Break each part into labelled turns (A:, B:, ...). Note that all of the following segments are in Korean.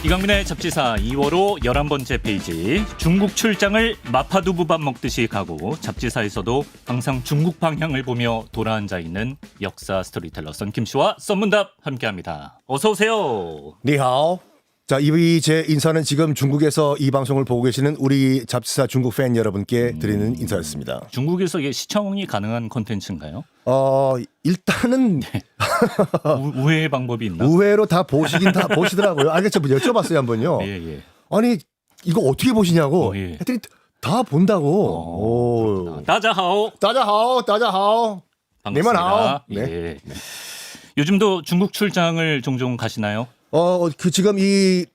A: 이강민의 잡지사 2월호 11번째 페이지. 중국 출장을 마파두부밥 먹듯이 가고 잡지사에서도 항상 중국 방향을 보며 돌아앉아 있는 역사 스토리텔러 썬킴 씨와 썬문답 함께합니다. 어서 오세요.
B: 니하오. 자, 이 제 인사는 지금 중국에서 이 방송을 보고 계시는 우리 잡지사 중국 팬 여러분께 드리는 인사였습니다.
A: 중국에서 이게 시청이 가능한 콘텐츠인가요?
B: 일단은
A: 우회의 방법이 있나?
B: 우회로 다 보시긴 다 보시더라고요. 알겠죠? 여쭤봤어요 한번요.
A: 예.
B: 아니 이거 어떻게 보시냐고.
A: 예.
B: 했더니 다 본다고. 오.
A: 따자하오.
B: 따자하오.
A: 반갑습니다.
B: 네.
A: 예. 요즘도 중국 출장을 종종 가시나요?
B: 지금 이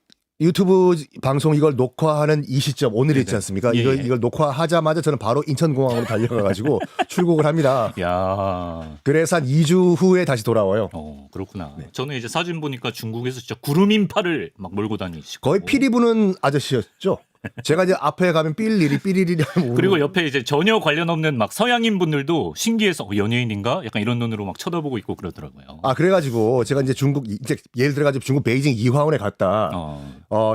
B: 유튜브 방송 이걸 녹화하는 이 시점 오늘이 있지 않습니까?
A: 예.
B: 이걸 녹화하자마자 저는 바로 인천공항으로 달려가가지고 출국을 합니다.
A: 야.
B: 그래서 한 2주 후에 다시 돌아와요.
A: 그렇구나. 저는 이제 사진 보니까 중국에서 진짜 구름 인파를 막 몰고 다니시고.
B: 거의 피리 부는 아저씨였죠. 제가 이제 앞에 가면 삐리리 하면
A: 그리고 옆에 이제 전혀 관련 없는 막 서양인 분들도 신기해서 연예인인가? 약간 이런 눈으로 막 쳐다보고 있고 그러더라고요.
B: 그래가지고 제가 이제 이제 예를 들어가지고 중국 베이징 이화원에 갔다.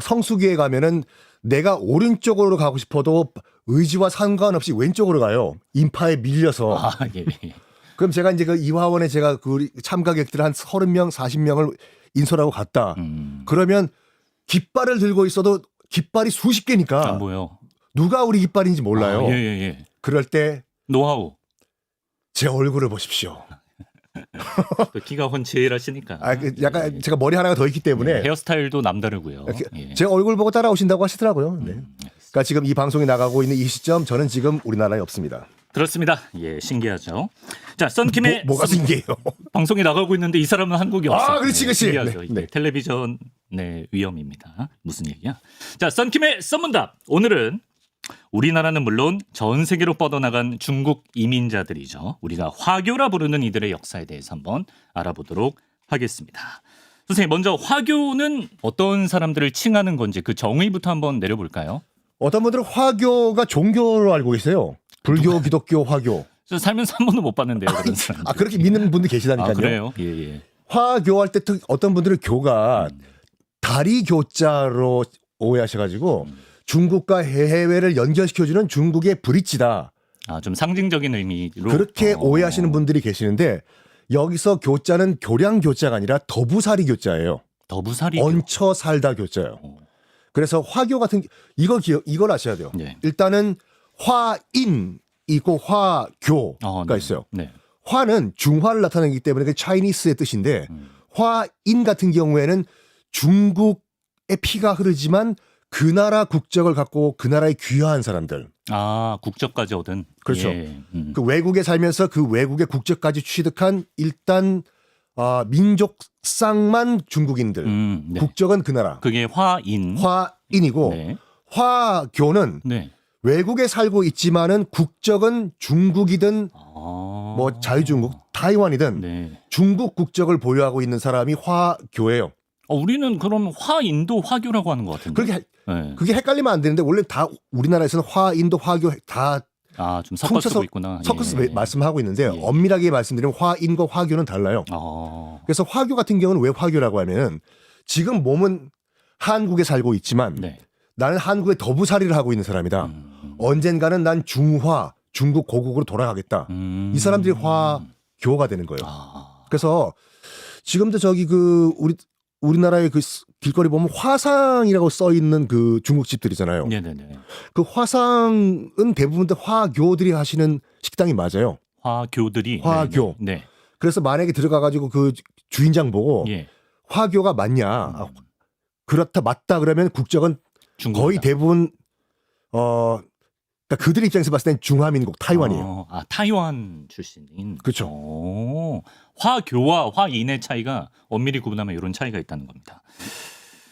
B: 성수기에 가면은 내가 오른쪽으로 가고 싶어도 의지와 상관없이 왼쪽으로 가요. 인파에 밀려서.
A: 예.
B: 그럼 제가 이제 그 이화원에 제가 그 참가객들 한 30명, 40명을 인솔하고 갔다. 그러면 깃발을 들고 있어도 깃발이 수십 개니까
A: 안 보여.
B: 누가 우리 깃발인지 몰라요.
A: 예.
B: 그럴 때
A: 노하우.
B: 제 얼굴을 보십시오.
A: 또 키가 훤칠하시니까.
B: 약간 제가 머리 하나가 더 있기 때문에
A: 헤어스타일도 남다르고요. 예.
B: 제 얼굴 보고 따라오신다고 하시더라고요. 네. 그러니까 지금 이 방송이 나가고 있는 이 시점 저는 지금 우리나라에 없습니다.
A: 그렇습니다. 예, 신기하죠. 자, 썬킴의
B: 뭐가 신기해요?
A: 방송이 나가고 있는데 이 사람은 한국에 없어요.
B: 그렇지.
A: 신기하죠.
B: 네.
A: 이게 텔레비전의 위험입니다. 무슨 얘기야? 자, 썬킴의 썬문답. 오늘은 우리나라는 물론 전 세계로 뻗어나간 중국 이민자들이죠. 우리가 화교라 부르는 이들의 역사에 대해서 한번 알아보도록 하겠습니다. 선생님, 먼저 화교는 어떤 사람들을 칭하는 건지 그 정의부터 한번 내려볼까요?
B: 어떤 분들은 화교가 종교로 알고 계세요. 불교, 기독교, 화교.
A: 저 살면서 한 번도 못 봤는데요. 그런 사람.
B: 그렇게 믿는 분들 계시다니까요.
A: 그래요? 예.
B: 화교할 때 어떤 분들은 교가 다리 교자로 오해하셔가지고 중국과 해외를 연결시켜주는 중국의 브릿지다.
A: 좀 상징적인 의미로
B: 그렇게 오해하시는 분들이 계시는데 여기서 교자는 교량 교자가 아니라 더부살이 교자예요.
A: 더부살이
B: 얹혀 살다 교자예요. 그래서 화교 같은 이걸 아셔야 돼요.
A: 네.
B: 일단은 화인 있고 화교가 있어요.
A: 네.
B: 화는 중화를 나타내기 때문에 그 차이니스의 뜻인데 화인 같은 경우에는 중국의 피가 흐르지만 그 나라 국적을 갖고 그 나라에 귀화한 사람들.
A: 국적까지 얻은.
B: 그렇죠.
A: 예.
B: 그 외국에 살면서 그 외국의 국적까지 취득한 일단 민족상만 중국인들.
A: 네.
B: 국적은 그 나라.
A: 그게
B: 화인이고
A: 네.
B: 화교는
A: 네.
B: 외국에 살고 있지만은 국적은 중국이든 뭐 자유중국, 타이완이든
A: 네.
B: 중국 국적을 보유하고 있는 사람이 화교예요.
A: 우리는 그럼 화인도 화교라고 하는 것 같은데.
B: 그게 헷갈리면 안 되는데 원래 다 우리나라에서는 화인도 화교 다
A: 좀 섞어서 쓰고 있구나.
B: 섞어서 말씀하고 있는데
A: 예.
B: 엄밀하게 말씀드리면 화인과 화교는 달라요. 그래서 화교 같은 경우는 왜 화교라고 하면은 지금 몸은 한국에 살고 있지만
A: 네.
B: 나는 한국에 더부살이를 하고 있는 사람이다. 언젠가는 난 중국 고국으로 돌아가겠다. 이 사람들이 화교가 되는 거예요. 그래서 지금도 저기 우리나라의 그 길거리 보면 화상이라고 써 있는 그 중국집들이잖아요.
A: 네네네.
B: 그 화상은 대부분 다 화교들이 하시는 식당이 맞아요.
A: 화교들이.
B: 화교.
A: 네.
B: 그래서 만약에 들어가가지고 그 주인장 보고
A: 예.
B: 화교가 맞냐, 그렇다 맞다 그러면 국적은
A: 중국이다.
B: 거의 대부분 그러니까 그들 입장에서 봤을 땐 중화민국 타이완이에요.
A: 타이완 출신인.
B: 그렇죠.
A: 화교와 화인의 차이가 엄밀히 구분하면 이런 차이가 있다는 겁니다.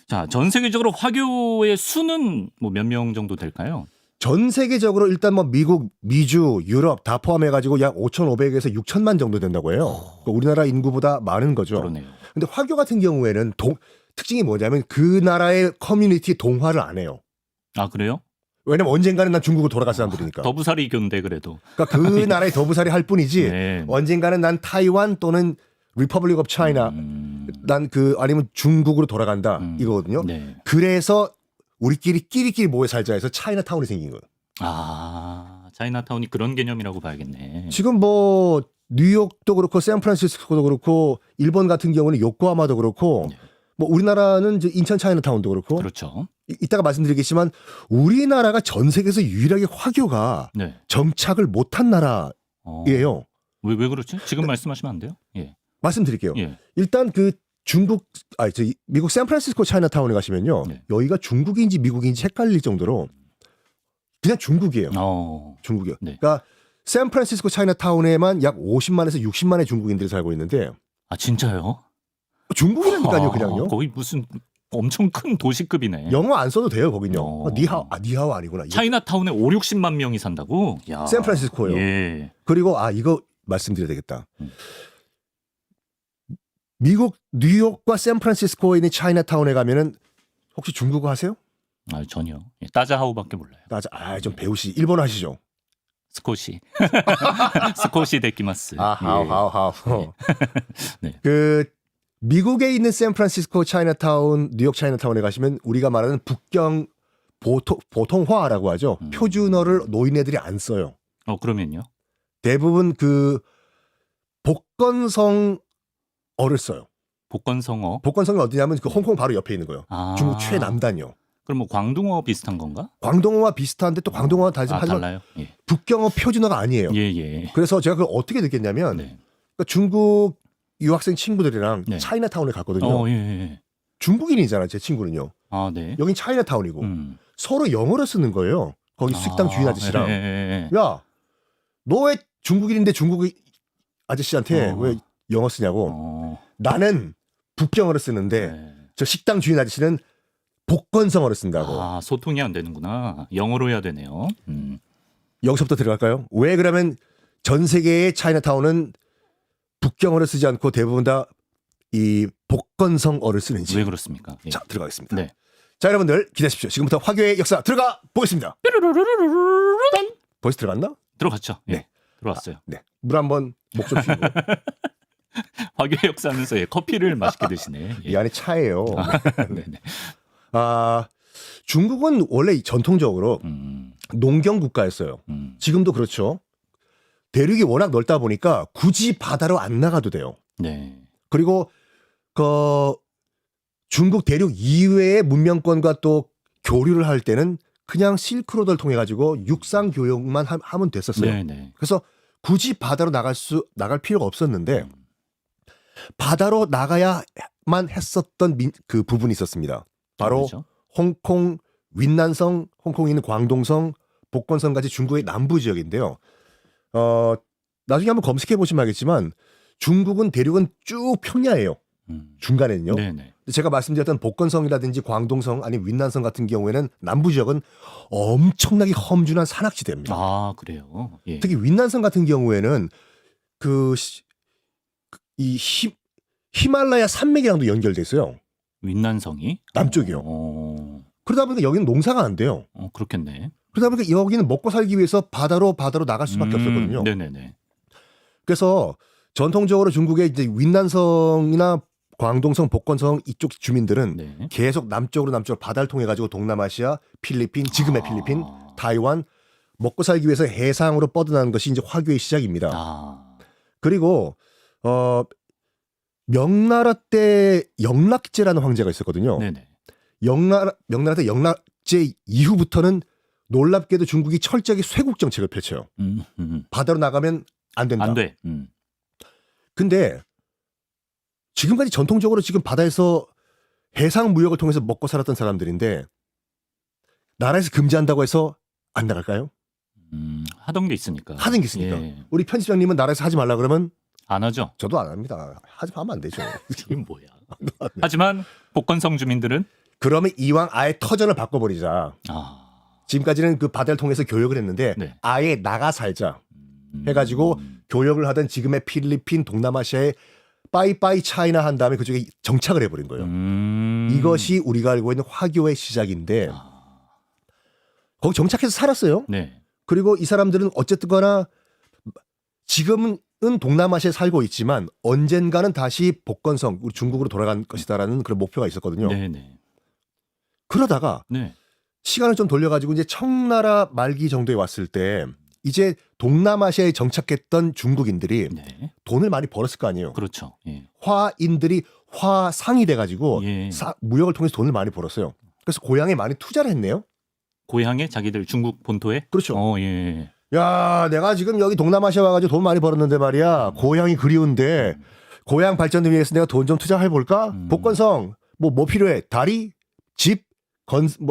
A: 자, 전 세계적으로 화교의 수는 뭐 몇 명 정도 될까요?
B: 전 세계적으로 일단 뭐 미국, 미주, 유럽 다 포함해가지고 약 5,500에서 6천만 정도 된다고 해요. 그러니까 우리나라 인구보다 많은 거죠.
A: 그러네요.
B: 근데 화교 같은 경우에는 특징이 뭐냐면 그 나라의 커뮤니티 동화를 안 해요.
A: 그래요?
B: 왜냐면 언젠가는 난 중국으로 돌아갈 사람들이니까.
A: 더부살이 교인데 그래도.
B: 그러니까 그 나라의 더부살이 할 뿐이지
A: 네.
B: 언젠가는 난 타이완 또는 리퍼블릭 오브 차이나 난 그 아니면 중국으로 돌아간다 이거거든요.
A: 네.
B: 그래서 우리끼리 모여 살자 해서 차이나타운이 생긴 거예요.
A: 아, 차이나타운이 그런 개념이라고 봐야겠네.
B: 지금 뭐 뉴욕도 그렇고 샌프란시스코도 그렇고 일본 같은 경우는 요코하마도 그렇고
A: 네.
B: 뭐 우리나라는 이제 인천 차이나타운도 그렇고
A: 그렇죠.
B: 이따가 말씀드리겠지만 우리나라가 전 세계에서 유일하게 화교가
A: 네.
B: 정착을 못한 나라예요.
A: 어, 왜 그렇지? 지금 말씀하시면 안 돼요? 예.
B: 말씀드릴게요.
A: 예.
B: 일단 그 미국 샌프란시스코 차이나타운에 가시면요.
A: 네.
B: 여기가 중국인지 미국인지 헷갈릴 정도로 그냥 중국이에요. 중국이요.
A: 네.
B: 그러니까 샌프란시스코 차이나타운에만 약 50만에서 60만의 중국인들이 살고 있는데
A: 아, 진짜요?
B: 중국이라니까요, 그냥요.
A: 거의 무슨 엄청 큰 도시급이네.
B: 영어 안 써도 돼요, 거긴요.
A: 어.
B: 니하오 아니구나.
A: 차이나타운에 5, 60만 명이 산다고? 야.
B: 샌프란시스코요.
A: 예.
B: 그리고 이거 말씀드려야 되겠다. 미국 뉴욕과 샌프란시스코에 있는 차이나타운에 가면은 혹시 중국어 하세요?
A: 아, 전혀. 예, 따자하오밖에 몰라요.
B: 좀 배우시. 일본어 하시죠.
A: 스코시. 스코시 데키마스.
B: 하우.
A: 네.
B: 그 미국에 있는 샌프란시스코 차이나타운, 뉴욕 차이나타운에 가시면 우리가 말하는 북경 보통화라고 하죠. 표준어를 노인네들이 안 써요.
A: 그러면요?
B: 대부분 그 복건성어를 써요.
A: 복건성어.
B: 복건성이 어디냐면 그 홍콩 바로 옆에 있는 거예요.
A: 아.
B: 중국 최남단이요.
A: 그럼 뭐 광둥어 비슷한 건가?
B: 광동어와 비슷한데 또 광동어와
A: 하지만 달라요? 예.
B: 북경어 표준어가 아니에요.
A: 예.
B: 그래서 제가 그걸 어떻게 느꼈냐면
A: 네.
B: 그러니까 중국 유학생 친구들이랑
A: 네.
B: 차이나타운에 갔거든요.
A: 예.
B: 중국인이잖아요, 제 친구는요.
A: 아, 네.
B: 여긴 차이나타운이고 서로 영어를 쓰는 거예요. 거기 식당 주인 아저씨랑.
A: 예.
B: 야, 너 왜 중국인인데 중국 아저씨한테 왜 영어 쓰냐고. 나는 북경어를 쓰는데
A: 네.
B: 저 식당 주인 아저씨는 복건성어를 쓴다고.
A: 아, 소통이 안 되는구나. 영어로 해야 되네요.
B: 여기서부터 들어갈까요? 왜 그러면 전 세계의 차이나타운은 북경어를 쓰지 않고 대부분 다 이 복건성어를 쓰는지.
A: 왜 그렇습니까? 예.
B: 자, 들어가겠습니다.
A: 네.
B: 자, 여러분들 기대하십시오. 지금부터 화교의 역사 들어가 보겠습니다. 벌써 들어갔나?
A: 들어갔죠? 예.
B: 네.
A: 들어왔어요.
B: 네. 물 한번 목 좀 쉬고.
A: 화교의 역사하면서 커피를 맛있게 드시네. 예.
B: 이 안에 차예요.
A: 네.
B: 중국은 원래 전통적으로 농경 국가였어요. 지금도 그렇죠. 대륙이 워낙 넓다 보니까 굳이 바다로 안 나가도 돼요.
A: 네.
B: 그리고 그 중국 대륙 이외의 문명권과 또 교류를 할 때는 그냥 실크로드를 통해 가지고 육상 교역만 하면 됐었어요.
A: 네.
B: 그래서 굳이 바다로 나갈 필요가 없었는데 바다로 나가야만 했었던 그 부분이 있었습니다. 바로
A: 뭐죠?
B: 홍콩 윈난성, 홍콩에 있는 광동성, 복건성까지 중국의 남부 지역인데요. 나중에 한번 검색해 보시면 알겠지만 중국은 대륙은 쭉 평야예요. 중간에는요.
A: 네네.
B: 제가 말씀드렸던 복건성이라든지 광동성 아니면 윈난성 같은 경우에는 남부 지역은 엄청나게 험준한 산악지대입니다.
A: 아, 그래요. 예.
B: 특히 윈난성 같은 경우에는 이 히말라야 산맥이랑도 연결돼 있어요.
A: 윈난성이
B: 남쪽이요. 그러다 보니까 여기는 농사가 안 돼요.
A: 그렇겠네.
B: 그러다 보니까 여기는 먹고 살기 위해서 바다로 나갈 수밖에 없었거든요.
A: 네네네.
B: 그래서 전통적으로 중국의 이제 윈난성이나 광동성, 복건성 이쪽 주민들은
A: 네.
B: 계속 남쪽으로 바다를 통해 가지고 동남아시아, 필리핀, 지금의 필리핀, 타이완 먹고 살기 위해서 해상으로 뻗어나는 것이 이제 화교의 시작입니다. 그리고 명나라 때 영락제라는 황제가 있었거든요.
A: 네네.
B: 명나라 때 영락제 이후부터는 놀랍게도 중국이 철저하게 쇄국 정책을 펼쳐요. 바다로 나가면 안 된다.
A: 안 돼.
B: 근데 지금까지 전통적으로 지금 바다에서 해상 무역을 통해서 먹고 살았던 사람들인데 나라에서 금지한다고 해서 안 나갈까요?
A: 하던 게 있으니까.
B: 하는 게 있으니까.
A: 예.
B: 우리 편집장님은 나라에서 하지 말라 그러면
A: 안 하죠.
B: 저도 안 합니다. 하면 안 되죠.
A: 이게 뭐야. 하지만 복건성 주민들은
B: 그러면 이왕 아예 터전을 바꿔버리자. 지금까지는 그 바다를 통해서 교역을 했는데
A: 네.
B: 아예 나가 살자 해가지고 교역을 하던 지금의 필리핀, 동남아시아에 빠이빠이 차이나 한 다음에 그쪽에 정착을 해버린 거예요. 이것이 우리가 알고 있는 화교의 시작인데 거기 정착해서 살았어요.
A: 네.
B: 그리고 이 사람들은 어쨌든 거나 지금은 동남아시아에 살고 있지만 언젠가는 다시 복건성, 우리 중국으로 돌아갈 것이다라는 그런 목표가 있었거든요.
A: 네네.
B: 그러다가
A: 네.
B: 시간을 좀 돌려가지고 이제 청나라 말기 정도에 왔을 때 이제 동남아시아에 정착했던 중국인들이
A: 네.
B: 돈을 많이 벌었을 거 아니에요.
A: 그렇죠. 예.
B: 화인들이 화상이 돼가지고
A: 예.
B: 무역을 통해서 돈을 많이 벌었어요. 그래서 고향에 많이 투자를 했네요.
A: 고향에 자기들 중국 본토에?
B: 그렇죠.
A: 예.
B: 야, 내가 지금 여기 동남아시아 와가지고 돈 많이 벌었는데 말이야. 고향이 그리운데 고향 발전을 위해서 내가 돈 좀 투자해 볼까? 복건성 뭐 필요해? 다리, 집,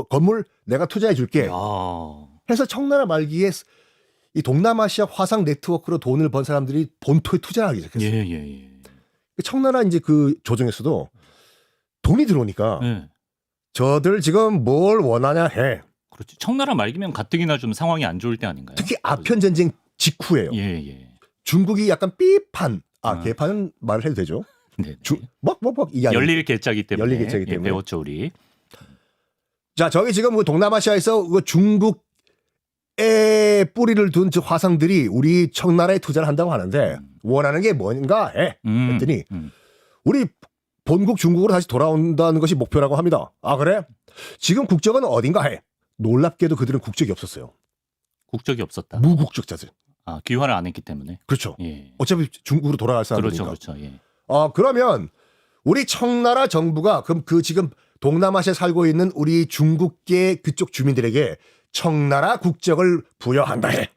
B: 건물 내가 투자해 줄게.
A: 야.
B: 해서 청나라 말기에 이 동남아시아 화상 네트워크로 돈을 번 사람들이 본토에 투자하기 시작했어요.
A: 예.
B: 청나라 이제 그 조정에서도 돈이 들어오니까
A: 네.
B: 저들 지금 뭘 원하냐 해.
A: 그렇지. 청나라 말기면 가뜩이나 좀 상황이 안 좋을 때 아닌가요?
B: 특히 아편 전쟁 직후예요.
A: 예.
B: 중국이 약간 삐판, 개판은 말을 해도 되죠.
A: 네.
B: 이게 아니고.
A: 열릴 개짜기 때문에.
B: 열릴 개짜기 때문에.
A: 배웠죠 우리.
B: 자, 저기 지금 그 동남아시아에서 그 중국의 뿌리를 둔 저 화상들이 우리 청나라에 투자를 한다고 하는데 원하는 게 뭔가 해. 했더니 우리 본국 중국으로 다시 돌아온다는 것이 목표라고 합니다. 아, 그래? 지금 국적은 어딘가 해. 놀랍게도 그들은 국적이 없었어요.
A: 국적이 없었다.
B: 무국적자들.
A: 귀화를 안 했기 때문에.
B: 그렇죠.
A: 예.
B: 어차피 중국으로 돌아갈 사람들이니까.
A: 그렇죠. 예.
B: 그러면 우리 청나라 정부가 그럼 그 지금 동남아시아에 살고 있는 우리 중국계 그쪽 주민들에게 청나라 국적을 부여한다 해.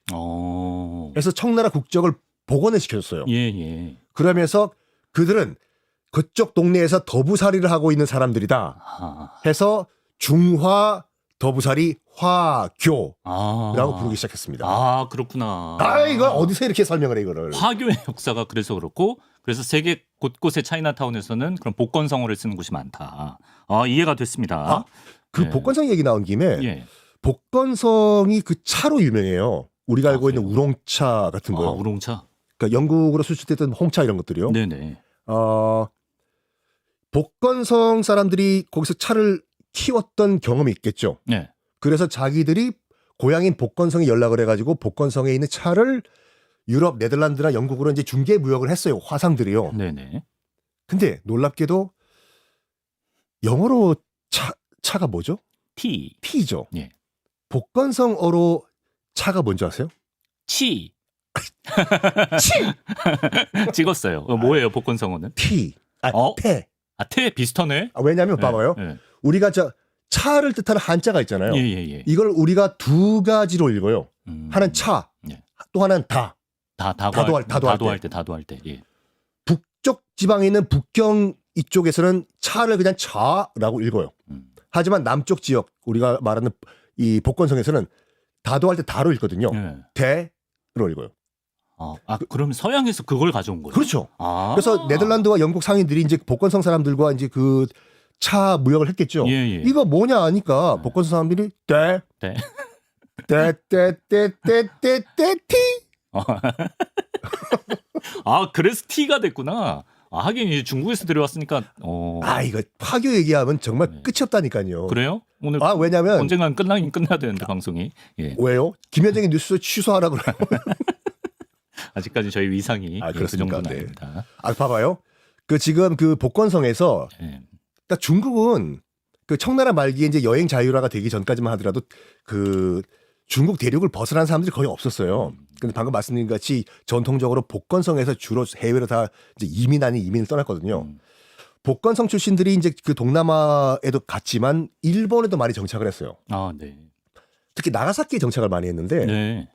B: 그래서 청나라 국적을 복원을 시켜줬어요.
A: 예.
B: 그러면서 그들은 그쪽 동네에서 더부살이를 하고 있는 사람들이다 해서 중화 더부살이 화교라고 부르기 시작했습니다.
A: 그렇구나.
B: 이걸 어디서 이렇게 설명을 해 이거를.
A: 화교의 역사가 그래서 그렇고 그래서 세계 곳곳의 차이나타운에서는 그런 복건성어를 쓰는 곳이 많다. 이해가 됐습니다.
B: 그 복건성 얘기 나온 김에
A: 예.
B: 복건성이 그 차로 유명해요. 우리가 알고 있는 우롱차 같은 거요.
A: 우롱차.
B: 그러니까 영국으로 수출됐던 홍차 이런 것들이요.
A: 네네.
B: 복건성 사람들이 거기서 차를 키웠던 경험이 있겠죠.
A: 네.
B: 그래서 자기들이 고향인 복건성에 연락을 해가지고 복건성에 있는 차를 유럽, 네덜란드나 영국으로 이제 중개 무역을 했어요. 화상들이요.
A: 네네.
B: 근데 놀랍게도 영어로 차가 뭐죠? T죠.
A: 예.
B: 복건성어로 차가 뭔지 아세요?
A: 치. 찍었어요. 뭐예요, 복건성어는?
B: T. 태.
A: 태 비슷하네.
B: 왜냐하면 봐봐요. 우리가 차를 뜻하는 한자가 있잖아요.
A: 예.
B: 이걸 우리가 두 가지로 읽어요. 하나는 차, 또 하나는 다도할
A: 때. 예.
B: 북쪽 지방에 있는 북경 이쪽에서는 차를 그냥 차라고 읽어요. 하지만 남쪽 지역 우리가 말하는 이 복건성에서는 다도할 때 다로 읽거든요. 대로 읽어요.
A: 그럼 서양에서 그걸 가져온 거예요?
B: 그렇죠. 그래서 네덜란드와 영국 상인들이 이제 복건성 사람들과 이제 그 차 무역을 했겠죠.
A: 예.
B: 이거 뭐냐 하니까 복건성 사람들이 떼떼떼떼떼떼
A: 그래서 T가 됐구나. 하긴 이제 중국에서 들여왔으니까.
B: 이거 화교 얘기하면 정말 끝이 없다니까요.
A: 그래요? 오늘
B: 왜냐면
A: 언젠간 끝나야 되는데 방송이. 예.
B: 왜요? 김현정의 뉴스 취소하라 그래요.
A: 아직까지 저희 위상이 그 정도는
B: 네.
A: 아닙니다.
B: 봐봐요. 그 지금 그 복건성에서 그러니까 중국은 그 청나라 말기에 이제 여행 자유화가 되기 전까지만 하더라도 그 중국 대륙을 벗어난 사람들이 거의 없었어요. 근데 방금 말씀드린 같이 전통적으로 복건성에서 주로 해외로 다 이제 이민 아닌 이민을 떠났거든요. 복건성 출신들이 이제 그 동남아에도 갔지만 일본에도 많이 정착을 했어요.
A: 네.
B: 특히 나가사키에 정착을 많이 했는데
A: 네.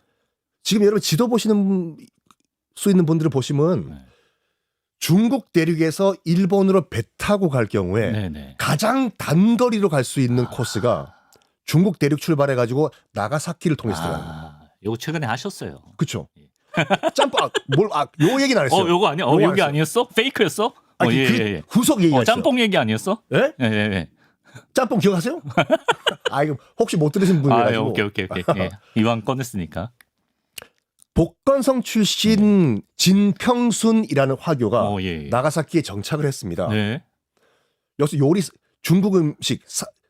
B: 지금 여러분 지도 보시는 수 있는 분들을 보시면 중국 대륙에서 일본으로 배 타고 갈 경우에 가장 단거리로 갈 수 있는 코스가 중국 대륙 출발해가지고 나가사키를 통해서 들어가요.
A: 이거 최근에 하셨어요.
B: 그렇죠. 짬뽕 요 얘기는 안 했어요.
A: 요거 아니야? 여기 아니었어? 페이크였어? 예.
B: 후속 얘기였어요.
A: 짬뽕 얘기 아니었어?
B: 예?
A: 예.
B: 짬뽕 기억하세요? 이거 혹시 못 들으신 분이라고.
A: 오케이. 예. 이왕 꺼냈으니까.
B: 복건성 출신 진평순이라는 화교가 나가사키에 정착을 했습니다.
A: 네.
B: 여기서 중국 음식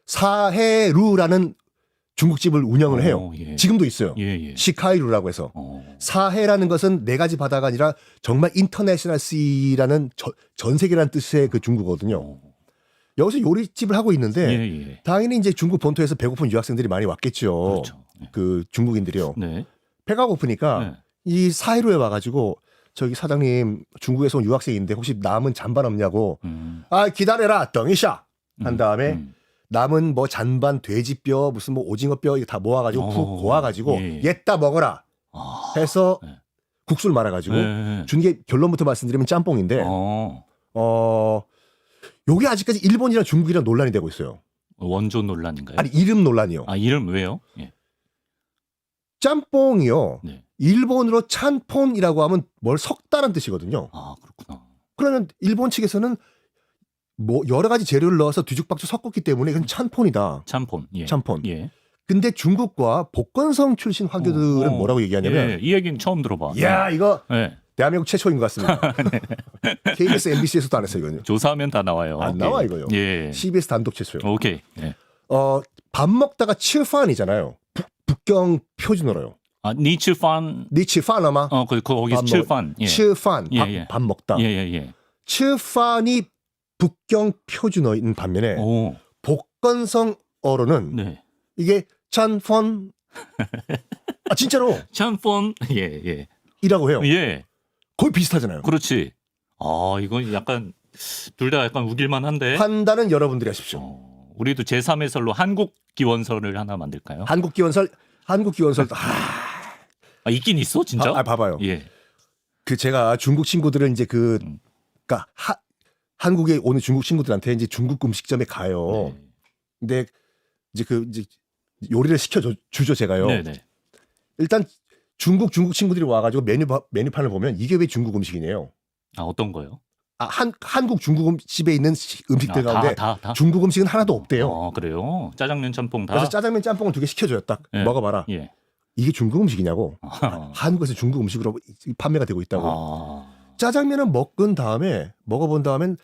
B: 사해루라는 중국집을 운영을 해요.
A: 예.
B: 지금도 있어요.
A: 예, 예.
B: 시카이루라고 해서. 사해라는 것은 네 가지 바다가 아니라 정말 인터내셔널 시라는 전 세계라는 뜻의 그 중국어거든요. 여기서 요리집을 하고 있는데
A: 예, 예.
B: 당연히 이제 중국 본토에서 배고픈 유학생들이 많이 왔겠죠.
A: 그렇죠. 예.
B: 그 중국인들이요.
A: 네.
B: 배가 고프니까
A: 네.
B: 이 사해루에 와가지고 저기 사장님 중국에서 온 유학생인데 혹시 남은 잔반 없냐고 아 기다려라 덩이샤 한 다음에 남은 뭐 잔반 돼지뼈 무슨 뭐 오징어뼈 이거 다 모아가지고 푹 고아가지고
A: 예.
B: 옛다 먹어라
A: 아.
B: 해서
A: 네.
B: 국수를 말아가지고
A: 네.
B: 준 게 결론부터 말씀드리면 짬뽕인데 요게 아직까지 일본이랑 중국이랑 논란이 되고 있어요.
A: 원조 논란인가요?
B: 아니 이름 논란이요.
A: 아 이름 왜요? 예.
B: 짬뽕이요.
A: 네.
B: 일본어로 찬폰이라고 하면 뭘 섞다는 뜻이거든요.
A: 아 그렇구나.
B: 그러면 일본 측에서는 뭐 여러 가지 재료를 넣어서 뒤죽박죽 섞었기 때문에 이건 찬폰이다.
A: 참폰. 예.
B: 참폰.
A: 예.
B: 근데 중국과 복건성 출신 화교들은 뭐라고 얘기하냐면
A: 예. 이 얘기는 처음 들어봐.
B: 야 이거
A: 예.
B: 대한민국 최초인 것 같습니다. KBS, MBC에서도 안 했어요 이거는.
A: 조사하면 다 나와요.
B: 안 나와 이거요.
A: 예.
B: CBS 단독 최초요.
A: 오케이. 예.
B: 밥 먹다가 칠판이잖아요. 북경 표준어로요.
A: 아 니츠판.
B: 니치판어마.
A: 거기서 칠판. 예.
B: 칠판
A: 예, 예.
B: 밥 먹다.
A: 예.
B: 칠판이 북경 표준어인 반면에
A: 오.
B: 복건성어로는
A: 네.
B: 이게 찬폰 아 진짜로
A: 참폰. 예.
B: 이라고 해요.
A: 예.
B: 거의 비슷하잖아요.
A: 그렇지. 아 이건 약간 둘 다 약간 우길만한데.
B: 판단은 여러분들이 하십시오.
A: 우리도 제3해설로 한국 기원설을 하나 만들까요?
B: 한국 기원설
A: 있긴 있어 진짜?
B: 봐봐요.
A: 예.
B: 그 제가 중국 친구들은 이제 그러니까 한국에 오는 중국 친구들한테 이제 중국 음식점에 가요.
A: 네.
B: 근데 이제 이제 요리를 시켜 주죠 제가요.
A: 네네.
B: 일단 중국 친구들이 와가지고 메뉴판을 보면 이게 왜 중국 음식이네요.
A: 아 어떤 거요?
B: 한국 중국집에 있는 음식들 가운데
A: 다.
B: 중국 음식은 하나도 없대요.
A: 그래요? 짜장면 짬뽕 다?
B: 그래서 짜장면 짬뽕을 2개 시켜줘요. 딱
A: 예.
B: 먹어봐라.
A: 예.
B: 이게 중국 음식이냐고. 한국에서 중국 음식으로 판매가 되고 있다고. 짜장면은 먹어본 다음엔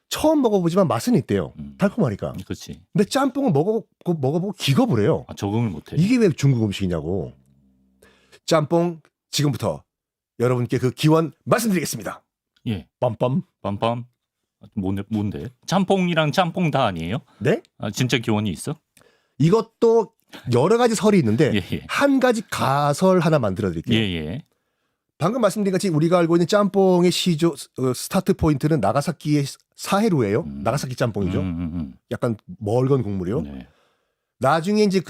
B: 처음 먹어보지만 맛은 있대요. 달콤하니까.
A: 그렇지.
B: 근데 짬뽕은 먹어보고 기겁을 해요.
A: 적응을 못해.
B: 이게 왜 중국 음식이냐고. 짬뽕 지금부터 여러분께 그 기원 말씀드리겠습니다.
A: 예.
B: 빰빰.
A: 빰빰. 뭔데? 짬뽕이랑 짬뽕 다 아니에요?
B: 네?
A: 진짜 기원이 있어?
B: 이것도 여러 가지 설이 있는데
A: 예.
B: 한 가지 가설 하나 만들어 드릴게요.
A: 예.
B: 방금 말씀드린 같이 우리가 알고 있는 짬뽕의 시조 스타트 포인트는 나가사키의 사해루예요. 나가사키 짬뽕이죠. 약간 멀건 국물이요.
A: 네.
B: 나중에 이제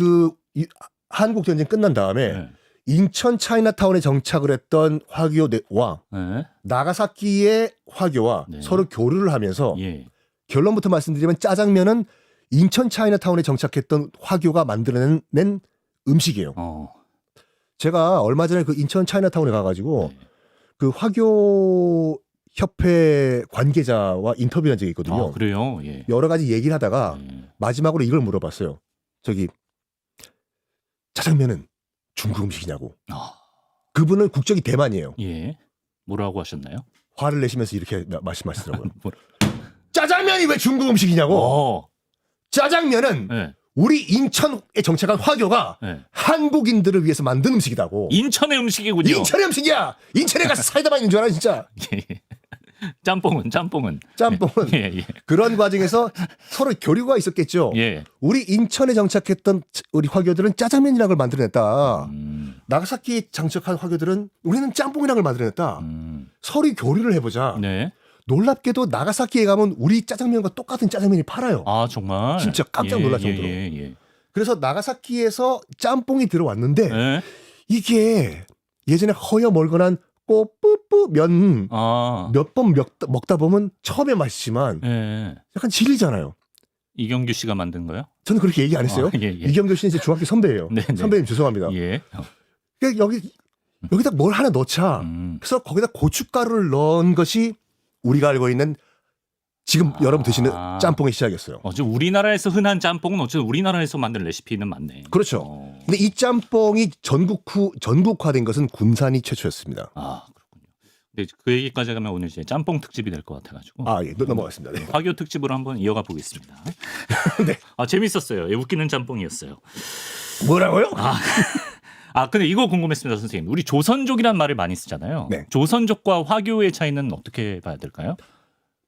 B: 한국 전쟁 끝난 다음에
A: 네.
B: 인천 차이나타운에 정착을 했던 화교와
A: 네.
B: 나가사키의 화교와
A: 네.
B: 서로 교류를 하면서
A: 예.
B: 결론부터 말씀드리면 짜장면은 인천 차이나타운에 정착했던 화교가 만들어낸 음식이에요. 제가 얼마 전에 그 인천 차이나타운에 가가지고
A: 네.
B: 그 화교 협회 관계자와 인터뷰한 적이 있거든요.
A: 그래요? 예.
B: 여러 가지 얘기를 하다가
A: 네.
B: 마지막으로 이걸 물어봤어요. 짜장면은 중국 음식이냐고. 그분은 국적이 대만이에요.
A: 예. 뭐라고 하셨나요?
B: 화를 내시면서 이렇게 말씀하시더라고요. 짜장면이 왜 중국 음식이냐고. 짜장면은
A: 네.
B: 우리 인천에 정착한 화교가
A: 네.
B: 한국인들을 위해서 만든 음식이다고.
A: 인천의 음식이군요.
B: 인천의 음식이야. 인천에 가서 사이다만 있는 줄 알아 진짜.
A: 짬뽕은. 예.
B: 그런 과정에서 서로 교류가 있었겠죠.
A: 예.
B: 우리 인천에 정착했던 우리 화교들은 짜장면이라는 걸 만들어냈다. 나가사키에 정착한 화교들은 우리는 짬뽕이라는 걸 만들어냈다. 서로 교류를 해보자.
A: 네.
B: 놀랍게도 나가사키에 가면 우리 짜장면과 똑같은 짜장면이 팔아요.
A: 정말?
B: 진짜 깜짝 놀랄 정도로.
A: 예.
B: 그래서 나가사키에서 짬뽕이 들어왔는데
A: 예.
B: 이게 예전에 허여 멀건한 꼬뿌뿌 면 몇 번 먹다 보면 처음에 맛있지만
A: 예.
B: 약간 질리잖아요.
A: 이경규 씨가 만든 거요?
B: 저는 그렇게 얘기 안 했어요.
A: 예.
B: 이경규 씨는 제 중학교 선배예요.
A: 네.
B: 선배님 죄송합니다.
A: 예.
B: 그러니까 여기다 뭘 하나 넣자. 그래서 거기다 고춧가루를 넣은 것이 우리가 알고 있는 지금 여러분 드시는 짬뽕의 시작이었어요.
A: 우리나라에서 흔한 짬뽕은 어쨌든 우리나라에서 만든 레시피는 맞네.
B: 그렇죠. 근데 이 짬뽕이 전국화된 것은 군산이 최초였습니다.
A: 그렇군요. 근데 그 얘기까지 가면 오늘 이제 짬뽕 특집이 될 것 같아가지고.
B: 예, 넘어가겠습니다. 네.
A: 화교 특집으로 한번 이어가 보겠습니다.
B: 네.
A: 재밌었어요. 웃기는 짬뽕이었어요.
B: 뭐라고요?
A: 근데 이거 궁금했습니다, 선생님. 우리 조선족이란 말을 많이 쓰잖아요.
B: 네.
A: 조선족과 화교의 차이는 어떻게 봐야 될까요?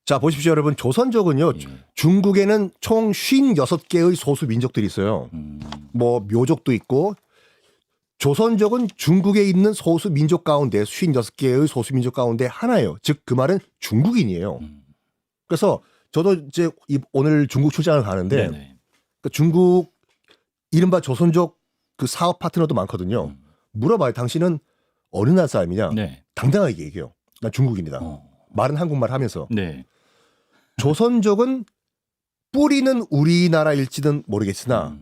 B: 자, 보십시오, 여러분. 조선족은요,
A: 예.
B: 중국에는 총 56개의 소수 민족들이 있어요. 뭐, 묘족도 있고, 조선족은 중국에 있는 소수 민족 가운데 56개의 소수 민족 가운데 하나예요. 즉, 그 말은 중국인이에요. 그래서 저도 이제 오늘 중국 출장을 가는데,
A: 네네.
B: 그러니까 중국 이른바 조선족 그 사업 파트너도 많거든요. 물어봐요. 당신은 어느 나라 사람이냐?
A: 네.
B: 당당하게 얘기해요. 난 중국인이다. 말은 한국말 하면서.
A: 네.
B: 조선족은 뿌리는 우리나라일지는 모르겠으나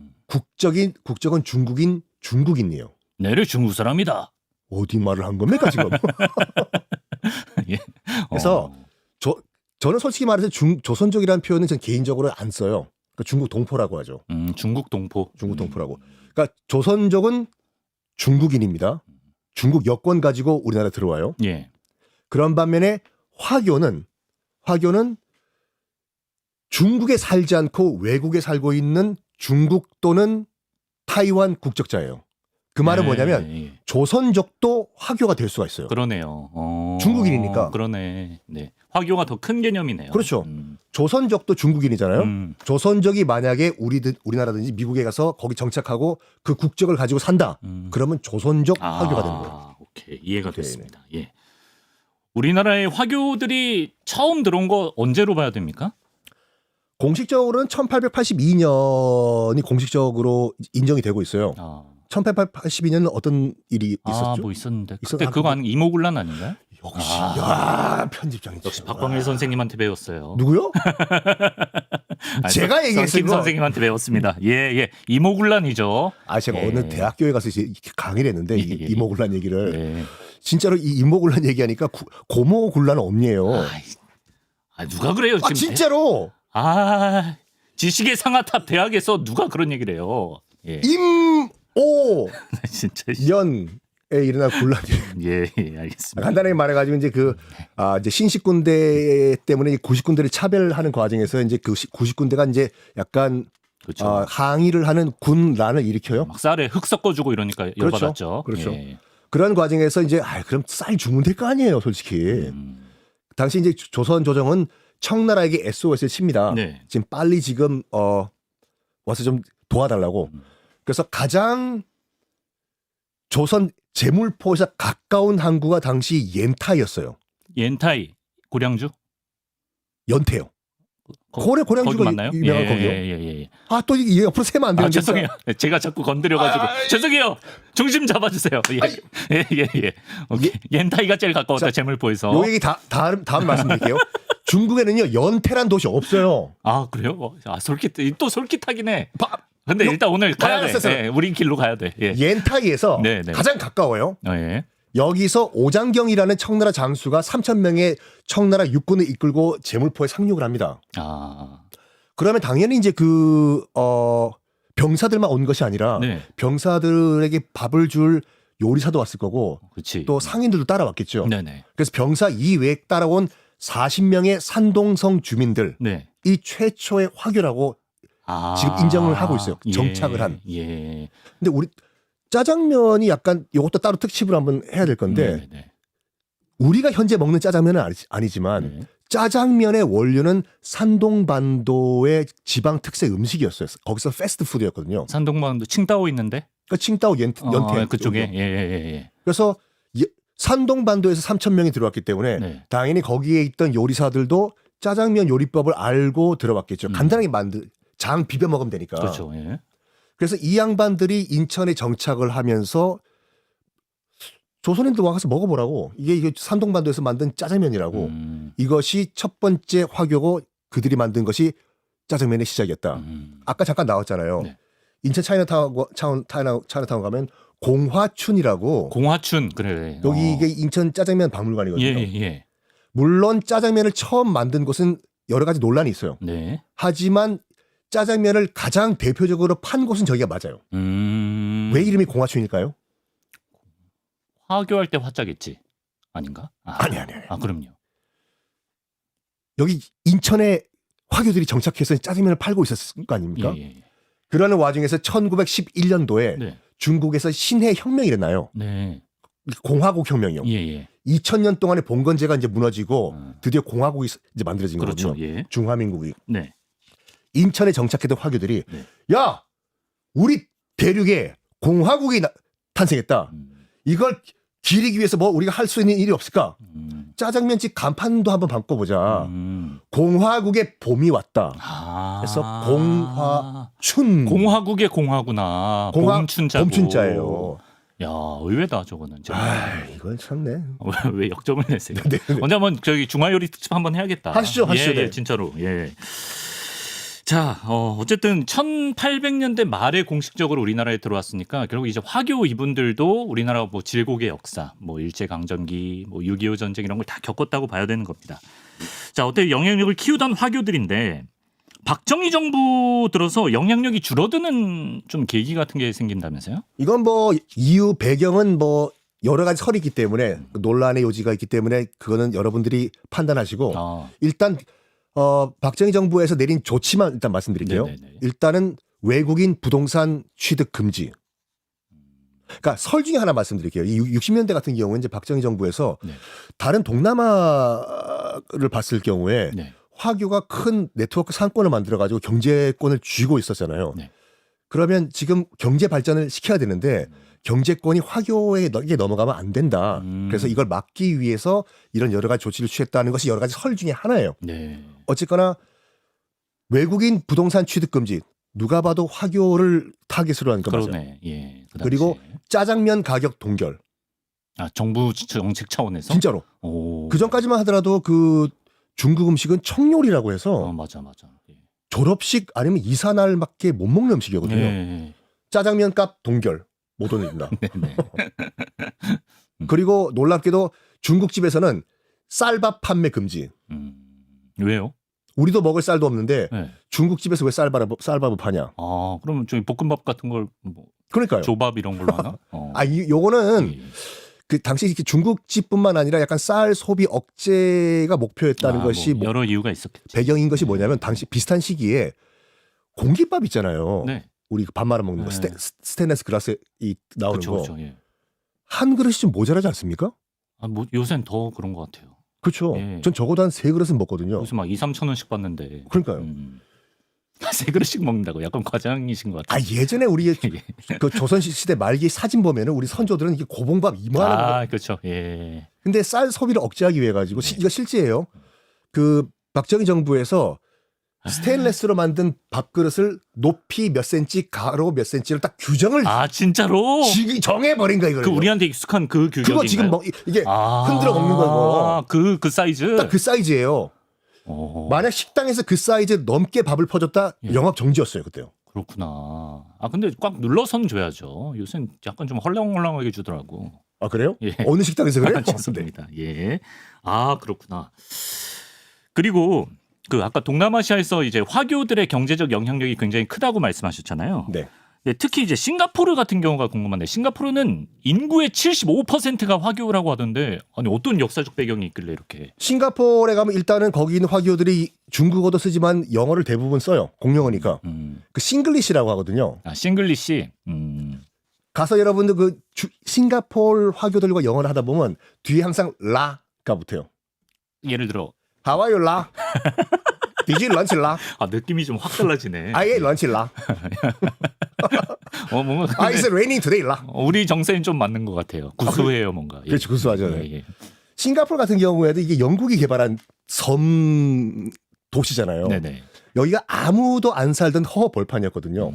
B: 국적은 중국인이에요.
A: 내를 중국 사람이다.
B: 어디 말을 한 겁니까 지금?
A: 예.
B: 그래서 저는 솔직히 말해서 조선족이라는 표현은 전 개인적으로 안 써요. 그러니까 중국 동포라고 하죠.
A: 중국 동포.
B: 중국 동포라고. 그러니까 조선족은 중국인입니다. 중국 여권 가지고 우리나라 들어와요.
A: 예.
B: 그런 반면에 화교는 중국에 살지 않고 외국에 살고 있는 중국 또는 타이완 국적자예요. 그 말은 뭐냐면
A: 예.
B: 조선족도 화교가 될 수가 있어요.
A: 그러네요.
B: 중국인이니까.
A: 그러네. 네. 화교가 더 큰 개념이네요.
B: 그렇죠. 조선족도 중국인이잖아요. 조선족이 만약에 우리나라든지 미국에 가서 거기 정착하고 그 국적을 가지고 산다. 그러면 조선족 화교가 되는 거예요.
A: 오케이. 이해가 됐습니다. 예. 우리나라의 화교들이 처음 들어온 거 언제로 봐야 됩니까?
B: 공식적으로는 1882년이 공식적으로 인정이 되고 있어요. 1882년은 어떤 일이 있었죠?
A: 뭐 있었는데. 그때 그거 이모군란 아닌가요?
B: 역시 야 편집장이
A: 역시 박광일 선생님한테 배웠어요.
B: 누구요? 제가 얘기했어요.
A: 김 선생님한테 배웠습니다. 예. 이모군란이죠.
B: 제가 어느 대학교에 가서 강의를 했는데 이모군란 얘기를
A: 네.
B: 진짜로 이 이모군란 얘기하니까 고모군란 없네요.
A: 누가 그래요? 지금
B: 진짜로.
A: 지식의 상아탑 대학에서 누가 그런 얘기를 해요? 예.
B: 임오
A: 진짜
B: 연에 일어난 군란이.
A: 예, 알겠습니다.
B: 간단하게 말해가지고 이제 이제 신식군대 때문에 90군대를 차별하는 과정에서 이제 그 90군대가 이제 약간
A: 그렇죠.
B: 항의를 하는 군란을 일으켜요.
A: 막 쌀에 흙 섞어주고 이러니까 열받았죠.
B: 그렇죠.
A: 예.
B: 그런 과정에서 이제 그럼 쌀 주면 될 거 아니에요, 솔직히. 당시 이제 조선 조정은 청나라에게 SOS를 칩니다.
A: 네.
B: 지금 빨리 지금 와서 좀 도와달라고. 그래서 가장 조선 제물포에서 가까운 항구가 당시 옌타이였어요.
A: 옌타이 고량주?
B: 연태요. 고량주가
A: 맞나요?
B: 유명한 거기요.
A: 예.
B: 또 이게 옆으로 세면 안 되는데.
A: 죄송해요. 제가 자꾸 건드려가지고 죄송해요. 중심 잡아주세요. 예. 오케이. 옌타이가 제일 가까웠다. 제물포에서.
B: 요 얘기 다음 말씀드릴게요. 중국에는요 연태란 도시 없어요.
A: 그래요? 또 솔깃하긴 해. 근데 일단 오늘 가야 돼. 네, 우리 길로 가야 돼. 예.
B: 옌타이에서
A: 네.
B: 가장 가까워요.
A: 예.
B: 여기서 오장경이라는 청나라 장수가 3,000명의 청나라 육군을 이끌고 제물포에 상륙을 합니다. 그러면 당연히 이제 병사들만 온 것이 아니라
A: 네.
B: 병사들에게 밥을 줄 요리사도 왔을 거고
A: 그치.
B: 또 상인들도 따라왔겠죠.
A: 네네.
B: 그래서 병사 이외에 따라온 40명의 산동성 주민들 이 최초의 화교라고 지금 인정을 하고 있어요. 정착을 한.
A: 예.
B: 근데 우리 짜장면이 약간 이것도 따로 특집을 한번 해야 될 건데 우리가 현재 먹는 짜장면은 아니지만 짜장면의 원료는 산동반도의 지방 특색 음식이었어요. 거기서 패스트푸드였거든요.
A: 산동반도 칭따오 있는데?
B: 그러니까 칭따오 연태
A: 그쪽에. 예.
B: 그래서 산동반도에서 3,000명이 들어왔기 때문에 당연히 거기에 있던 요리사들도 짜장면 요리법을 알고 들어왔겠죠. 간단하게 장 비벼 먹으면 되니까.
A: 그렇죠. 예.
B: 그래서 이 양반들이 인천에 정착을 하면서 조선인들 와서 먹어보라고. 이게 산동반도에서 만든 짜장면이라고. 이것이 첫 번째 화교고 그들이 만든 것이 짜장면의 시작이었다. 아까 잠깐 나왔잖아요. 인천 차이나타운 가면 공화춘이라고.
A: 공화춘 그래.
B: 여기 이게 인천 짜장면 박물관이거든요.
A: 예.
B: 물론 짜장면을 처음 만든 곳은 여러 가지 논란이 있어요. 하지만 짜장면을 가장 대표적으로 판 곳은 저기가 맞아요. 왜 이름이 공화춘일까요?
A: 화교할 때 화자겠지. 아닌가?
B: 아니.
A: 그럼요.
B: 여기 인천에 화교들이 정착해서 짜장면을 팔고 있었을 거 아닙니까?
A: 예.
B: 그러는 와중에서 1911년도에
A: 네.
B: 중국에서 신해 혁명이 일어나요.
A: 네.
B: 공화국 혁명이요.
A: 예, 예.
B: 2000년 동안의 봉건제가 이제 무너지고 드디어 공화국이 이제 만들어진
A: 그렇죠.
B: 거거든요.
A: 예.
B: 중화민국이.
A: 네.
B: 인천에 정착했던 화교들이
A: 네.
B: 야, 우리 대륙에 공화국이 탄생했다. 이걸 기리기 위해서 뭐 우리가 할 수 있는 일이 없을까? 짜장면집 간판도 한번 바꿔보자. 공화국의 봄이 왔다.
A: 아.
B: 그래서 공화춘.
A: 공화국의 공화구나. 봄춘자고.
B: 봄춘자예요.
A: 야, 의외다 저거는.
B: 아, 이건 참네.
A: 왜 역점을 내세요?
B: 네, 네.
A: 언제 한번 저기 중화요리 특집 한번 해야겠다.
B: 하시죠.
A: 예,
B: 네.
A: 예, 진짜로. 예. 자, 어쨌든 1800년대 말에 공식적으로 우리나라에 들어왔으니까 결국 이제 화교 이분들도 우리나라 뭐 질곡의 역사, 뭐 일제강점기, 뭐 6.25 전쟁 이런 걸 다 겪었다고 봐야 되는 겁니다. 자, 어때 영향력을 키우던 화교들인데 박정희 정부 들어서 영향력이 줄어드는 좀 계기 같은 게 생긴다면서요?
B: 이건 뭐 이유 배경은 뭐 여러 가지 설이 있기 때문에 논란의 요지가 있기 때문에 그거는 여러분들이 판단하시고 일단 박정희 정부에서 내린 조치만 일단 말씀드릴게요.
A: 네네네.
B: 일단은 외국인 부동산 취득 금지. 그러니까 설 중에 하나 말씀드릴게요. 이 60년대 같은 경우는 이제 박정희 정부에서
A: 네.
B: 다른 동남아를 봤을 경우에
A: 네.
B: 화교가 큰 네트워크 상권을 만들어 가지고 경제권을 쥐고 있었잖아요.
A: 네.
B: 그러면 지금 경제 발전을 시켜야 되는데 경제권이 화교에게 넘어가면 안 된다. 그래서 이걸 막기 위해서 이런 여러 가지 조치를 취했다는 것이 여러 가지 설 중에 하나예요.
A: 네.
B: 어쨌거나 외국인 부동산 취득 금지. 누가 봐도 화교를 타깃으로 하는 거 맞아요.
A: 그러네. 예. 그
B: 그리고
A: 당시에.
B: 짜장면 가격 동결.
A: 아, 정부 정책 차원에서
B: 진짜로.
A: 오.
B: 그 전까지만 하더라도 그 중국 음식은 청요리라고 해서
A: 맞아. 예.
B: 졸업식 아니면 이사날밖에 못 먹는 음식이거든요.
A: 네.
B: 짜장면 값 동결 못 올린다.
A: 네.
B: 그리고 놀랍게도 중국집에서는 쌀밥 판매 금지.
A: 왜요?
B: 우리도 먹을 쌀도 없는데
A: 네.
B: 중국집에서 왜 쌀밥을 파냐?
A: 아, 그러면 저기 볶음밥 같은 걸 뭐
B: 그러니까요.
A: 조밥 이런 걸로 하나?
B: 요거는
A: 예.
B: 그 당시 이렇게 중국집뿐만 아니라 약간 쌀 소비 억제가 목표였다는 것이
A: 뭐 여러 이유가 있었겠지.
B: 배경인 것이 뭐냐면 당시 비슷한 시기에 공깃밥 있잖아요.
A: 네.
B: 우리 밥 말아 먹는 거
A: 네.
B: 스테인레스 글라스에 나오는 거.
A: 그렇죠. 예.
B: 한 그릇이 좀 모자라지 않습니까?
A: 아, 뭐 요새는 더 그런 것 같아요.
B: 그렇죠.
A: 예.
B: 전 적어도 한 3그릇은 먹거든요.
A: 요새 막 2-3천 원씩 받는데.
B: 그러니까요.
A: 세 그릇씩 먹는다고 약간 과장이신 것 같아요.
B: 예전에 우리
A: 예.
B: 그 조선시대 말기 사진 보면은 우리 선조들은 이게 고봉밥 이만한 거.
A: 아, 그렇죠. 예.
B: 근데 쌀 소비를 억제하기 위해 가지고 이거 실제예요. 그 박정희 정부에서 스테인레스로 만든 밥그릇을 높이 몇 센치, 가로 몇 센치를 딱 규정을
A: 아, 진짜로?
B: 정해버린 거야, 이걸.
A: 그 우리한테 익숙한 그 규격인가요?
B: 그거 지금 이게 흔들어 먹는 거고.
A: 그 사이즈?
B: 딱 그 사이즈예요. 만약 식당에서 그 사이즈 넘게 밥을 퍼줬다,
A: 예.
B: 영업 정지였어요, 그때요.
A: 그렇구나. 아, 근데 꽉 눌러선 줘야죠. 요새는 약간 좀 헐렁헐렁하게 주더라고.
B: 아, 그래요?
A: 예.
B: 어느 식당에서 그래요?
A: 좋습니다. 예. 아, 그렇구나. 그리고 그 아까 동남아시아에서 이제 화교들의 경제적 영향력이 굉장히 크다고 말씀하셨잖아요.
B: 네.
A: 네, 특히 이제 싱가포르 같은 경우가 궁금한데 싱가포르는 인구의 75%가 화교라고 하던데 아니 어떤 역사적 배경이 있길래 이렇게
B: 싱가포르에 가면 일단은 거기 있는 화교들이 중국어도 쓰지만 영어를 대부분 써요. 공용어니까. 그 싱글리시라고 하거든요.
A: 아, 싱글리시.
B: 가서 여러분들 그 싱가포르 화교들과 영어를 하다 보면 뒤에 항상 라가 붙어요.
A: 예를 들어
B: How are you, 라? Did you lunch, 라?
A: 아, 느낌이 좀 확 달라지네.
B: I ate lunch, 라?
A: 뭔가
B: It's raining today, 라?
A: 우리 정세는 좀 맞는 것 같아요. 구수해요, 뭔가. 예.
B: 그렇죠, 구수하죠.
A: 예.
B: 싱가포르 같은 경우에도 이게 영국이 개발한 섬 도시잖아요.
A: 네네.
B: 여기가 아무도 안 살던 허허 벌판이었거든요.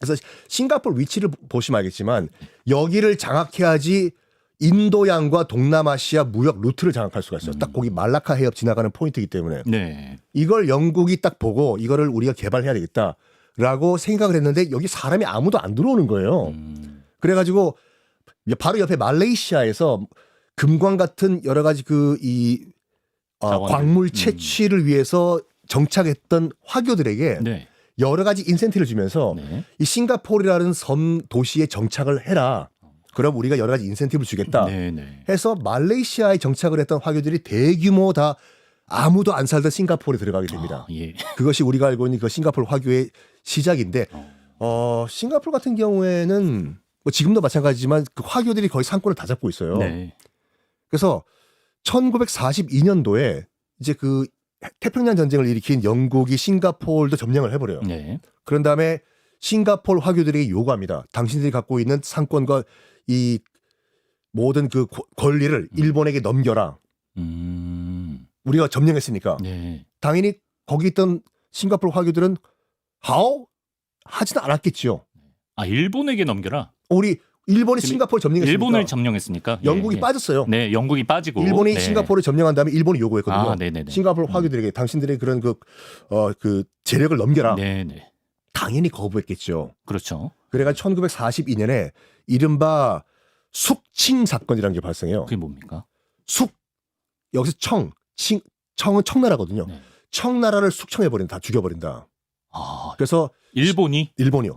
B: 그래서 싱가포르 위치를 보시면 알겠지만 여기를 장악해야지 인도양과 동남아시아 무역 루트를 장악할 수가 있어요. 딱 거기 말라카 해협 지나가는 포인트이기 때문에
A: 네.
B: 이걸 영국이 딱 보고 이거를 우리가 개발해야 되겠다라고 생각을 했는데 여기 사람이 아무도 안 들어오는 거예요. 그래가지고 바로 옆에 말레이시아에서 금광 같은 여러 가지 광물 채취를 위해서 정착했던 화교들에게
A: 네.
B: 여러 가지 인센티브를 주면서
A: 네.
B: 이 싱가포르라는 섬 도시에 정착을 해라. 그럼 우리가 여러 가지 인센티브를 주겠다.
A: 네네.
B: 해서 말레이시아에 정착을 했던 화교들이 대규모 다 아무도 안 살던 싱가포르에 들어가게 됩니다.
A: 아, 예.
B: 그것이 우리가 알고 있는 그 싱가포르 화교의 시작인데 싱가포르 같은 경우에는 뭐 지금도 마찬가지지만 그 화교들이 거의 상권을 다 잡고 있어요.
A: 네.
B: 그래서 1942년도에 이제 그 태평양 전쟁을 일으킨 영국이 싱가포르도 점령을 해버려요.
A: 네.
B: 그런 다음에 싱가포르 화교들에게 요구합니다. 당신들이 갖고 있는 상권과 이 모든 그 권리를 일본에게 넘겨라. 우리가 점령했으니까.
A: 네.
B: 당연히 거기 있던 싱가포르 화교들은 하오? 하지는 않았겠지요.
A: 아, 일본에게 넘겨라.
B: 우리 일본이 싱가포르 점령했으니까.
A: 일본을 점령했으니까.
B: 영국이
A: 예.
B: 빠졌어요.
A: 네, 영국이 빠지고.
B: 일본이
A: 네.
B: 싱가포르를 점령한 다음에 일본이 요구했거든요.
A: 아, 네네네.
B: 싱가포르 화교들에게 당신들의 그런 그 재력을 넘겨라.
A: 네네.
B: 당연히 거부했겠죠.
A: 그렇죠.
B: 그래가지고 1942년에 이른바 숙칭 사건이라는 게 발생해요.
A: 그게 뭡니까?
B: 여기서 청은 청나라거든요.
A: 네.
B: 청나라를 숙청해버린다. 다 죽여버린다.
A: 아,
B: 그래서
A: 일본이?
B: 일본이요.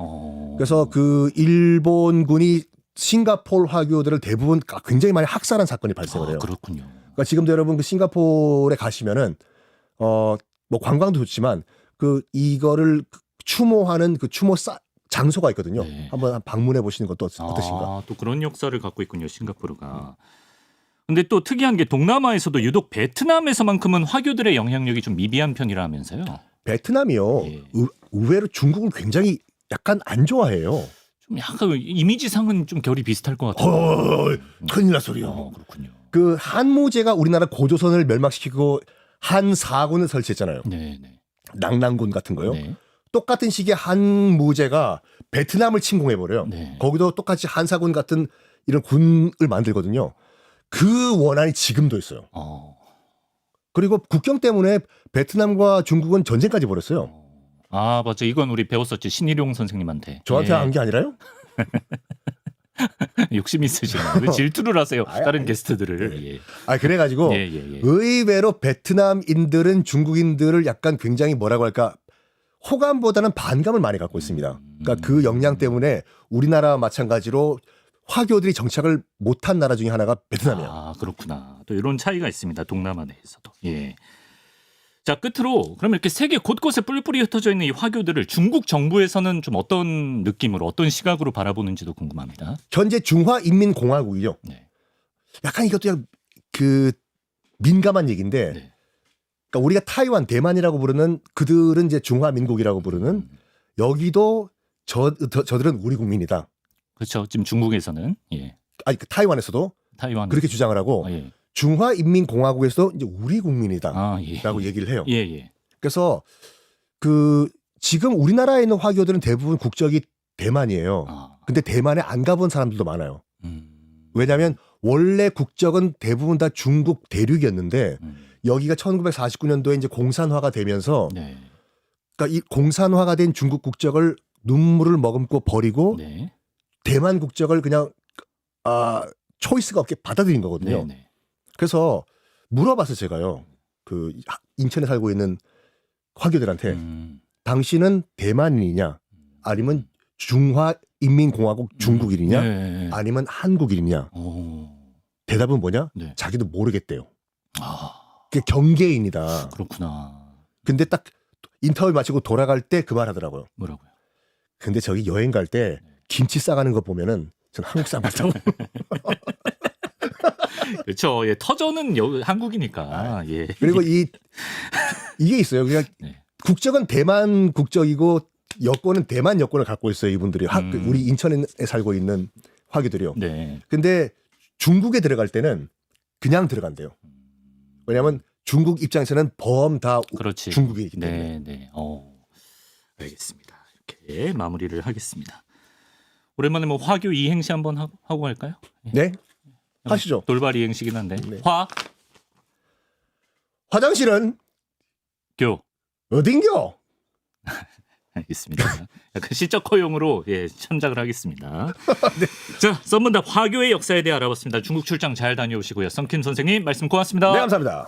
B: 그래서 그 일본군이 싱가포르 화교들을 대부분 굉장히 많이 학살한 사건이 발생을 해요.
A: 그렇군요.
B: 그러니까 지금도 여러분 그 싱가포르에 가시면은 뭐 관광도 좋지만 그 이거를 추모하는 그 장소가 있거든요.
A: 네.
B: 한번 방문해 보시는 것도 어떠신가?
A: 아, 또 그런 역사를 갖고 있군요, 싱가포르가. 근데 또 특이한 게 동남아에서도 유독 베트남에서만큼은 화교들의 영향력이 좀 미비한 편이라면서요.
B: 베트남이요.
A: 예.
B: 의외로 중국을 굉장히 약간 안 좋아해요.
A: 좀 약간 이미지상은 좀 결이 비슷할 것 같아요.
B: 큰일 날 소리요.
A: 그렇군요.
B: 그 한무제가 우리나라 고조선을 멸망시키고 한사군을 설치했잖아요.
A: 네네.
B: 낭랑군 같은 거요.
A: 네.
B: 똑같은 시기에 한무제가 베트남을 침공해버려요.
A: 네.
B: 거기도 똑같이 한사군 같은 이런 군을 만들거든요. 그 원한이 지금도 있어요. 그리고 국경 때문에 베트남과 중국은 전쟁까지 벌였어요.
A: 아, 맞아. 이건 우리 배웠었지. 신일용 선생님한테.
B: 저한테 한 게 아니라요?
A: 욕심 있으시네요. 왜 질투를 하세요? 다른 게스트들을. 예.
B: 그래가지고
A: 예.
B: 의외로 베트남인들은 중국인들을 약간 굉장히 뭐라고 할까 호감보다는 반감을 많이 갖고 있습니다. 그러니까 그 역량 때문에 우리나라와 마찬가지로 화교들이 정착을 못한 나라 중에 하나가 베트남이에요.
A: 아, 그렇구나. 또 이런 차이가 있습니다. 동남아 내에서도. 예. 자, 끝으로 그럼 이렇게 세계 곳곳에 뿔뿔이 흩어져 있는 이 화교들을 중국 정부에서는 좀 어떤 느낌으로 어떤 시각으로 바라보는지도 궁금합니다.
B: 현재 중화인민공화국이죠.
A: 네.
B: 약간 이것도 그냥 그 민감한 얘기인데
A: 네.
B: 그러니까 우리가 타이완, 대만이라고 부르는 그들은 이제 중화민국이라고 부르는 여기도 저들은 우리 국민이다.
A: 그렇죠. 지금 중국에서는
B: 아니 그 타이완에서도
A: 타이완
B: 그렇게 주장을 하고
A: 예.
B: 중화인민공화국에서도 이제 우리 국민이다라고
A: 아, 예.
B: 얘기를 해요.
A: 예.
B: 그래서 그 지금 우리나라에 있는 화교들은 대부분 국적이 대만이에요. 근데 대만에 안 가본 사람들도 많아요. 왜냐하면 원래 국적은 대부분 다 중국 대륙이었는데 여기가 1949년도에 이제 공산화가 되면서
A: 네.
B: 그러니까 이 공산화가 된 중국 국적을 눈물을 머금고 버리고
A: 네.
B: 대만 국적을 그냥 초이스가 없게 받아들인 거거든요.
A: 네.
B: 그래서 물어봤어요, 제가요. 그 인천에 살고 있는 화교들한테 당신은 대만인이냐 아니면 중화인민공화국 중국인이냐
A: 네.
B: 아니면 한국인이냐 대답은 뭐냐?
A: 네.
B: 자기도 모르겠대요.
A: 아,
B: 그게 경계인이다.
A: 그렇구나.
B: 근데 딱 인터뷰 마치고 돌아갈 때 그 말 하더라고요.
A: 뭐라고요?
B: 근데 저기 여행 갈 때 김치 싸가는 거 보면은 저는 한국 사람 같다고.
A: 그렇죠. 예, 터전은 한국이니까. 예.
B: 그리고 이게 있어요. 그냥
A: 네.
B: 국적은 대만 국적이고 여권은 대만 여권을 갖고 있어요. 이분들이 우리 인천에 살고 있는 화교들이요.
A: 네.
B: 근데 중국에 들어갈 때는 그냥 들어간대요. 왜냐하면 중국 입장에서는 다
A: 그렇지.
B: 중국이기 때문에.
A: 네. 알겠습니다. 이렇게 마무리를 하겠습니다. 오랜만에 뭐 화교 이행시 한번 하고 갈까요?
B: 네. 하시죠.
A: 돌발 이행시긴 한데.
B: 네. 화장실은
A: 교.
B: 어딘겨?
A: 알겠습니다. 약간 시적 허용으로 참작을 하겠습니다. 네. 자, 썬문답 화교의 역사에 대해 알아봤습니다. 중국 출장 잘 다녀오시고요. 썬킴 선생님 말씀 고맙습니다.
B: 네, 감사합니다.